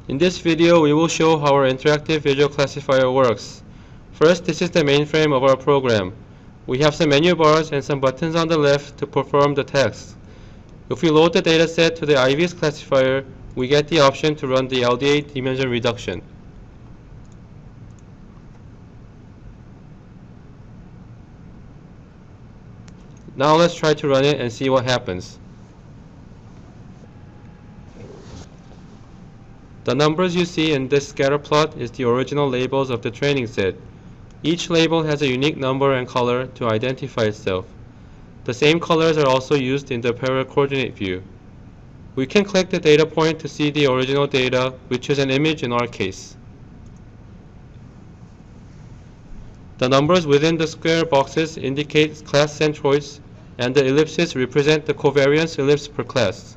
In this video, we will show how our interactive visual classifier works. First, this is the mainframe of our program. We have some menu bars and some buttons on the left to perform the tasks. If we load the dataset to the iVisClassifier, we get the option to run the LDA dimension reduction. Now let's try to run it and see what happens. The numbers you see in this scatter plot is the original labels of the training set. Each label has a unique number and color to identify itself. The same colors are also used in the parallel coordinate view. We can click the data point to see the original data, which is an image in our case. The numbers within the square boxes indicate class centroids, and the ellipses represent the covariance ellipse per class.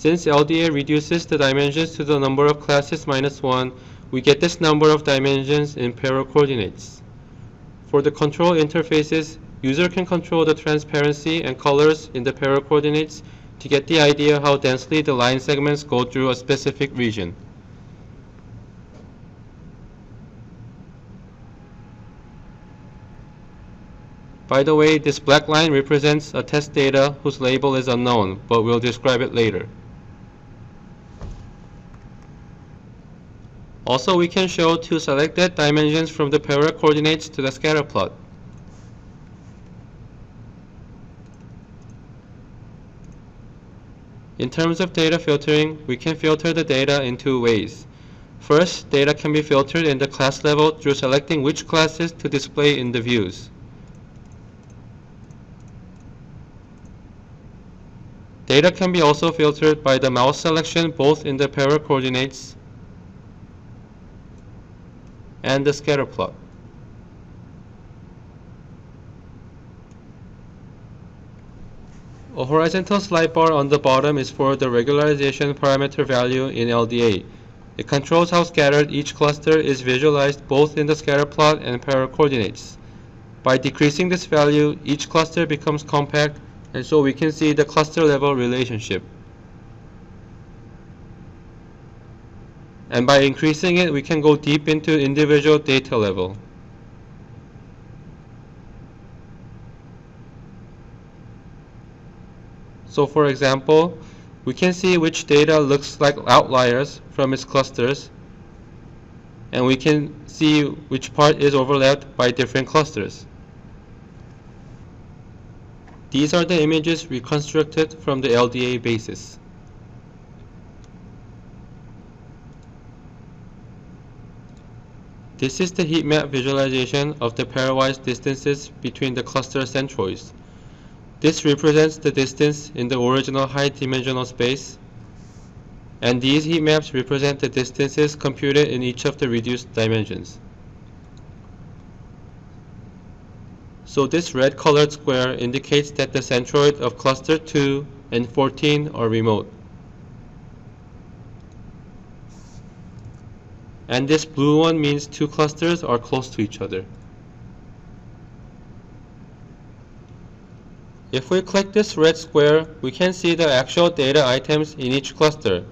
Since LDA reduces the dimensions to the number of classes minus 1, we get this number of dimensions in parallel coordinates. For the control interfaces, user can control the transparency and colors in the parallel coordinates to get the idea how densely the line segments go through a specific region. By the way, this black line represents a test data whose label is unknown, but we'll describe it later. Also, we can show two selected dimensions from the parallel coordinates to the scatter plot. In terms of data filtering, we can filter the data in two ways. First, data can be filtered in the class level through selecting which classes to display in the views. Data can be also filtered by the mouse selection both in the parallel coordinates and the scatter plot. A horizontal slide bar on the bottom is for the regularization parameter value in LDA. It controls how scattered each cluster is visualized both in the scatter plot and parallel coordinates. By decreasing this value, each cluster becomes compact, and so we can see the cluster level relationship. And by increasing it, we can go deep into individual data level. So for example, we can see which data looks like outliers from its clusters, and we can see which part is overlapped by different clusters. These are the images reconstructed from the LDA basis. This is the heat map visualization of the pairwise distances between the cluster centroids. This represents the distance in the original high dimensional space, and these heat maps represent the distances computed in each of the reduced dimensions. So this red colored square indicates that the centroid of cluster 2 and 14 are remote. And this blue one means two clusters are close to each other. If we click this red square, we can see the actual data items in each cluster.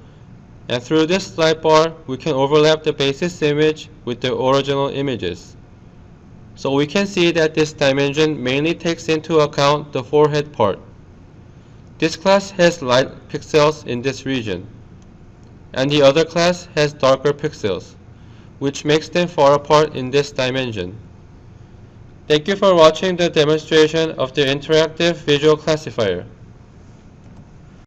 And through this slide bar, we can overlap the basis image with the original images. So we can see that this dimension mainly takes into account the forehead part. This class has light pixels in this region, and the other class has darker pixels, which makes them far apart in this dimension. Thank you for watching the demonstration of the interactive visual classifier.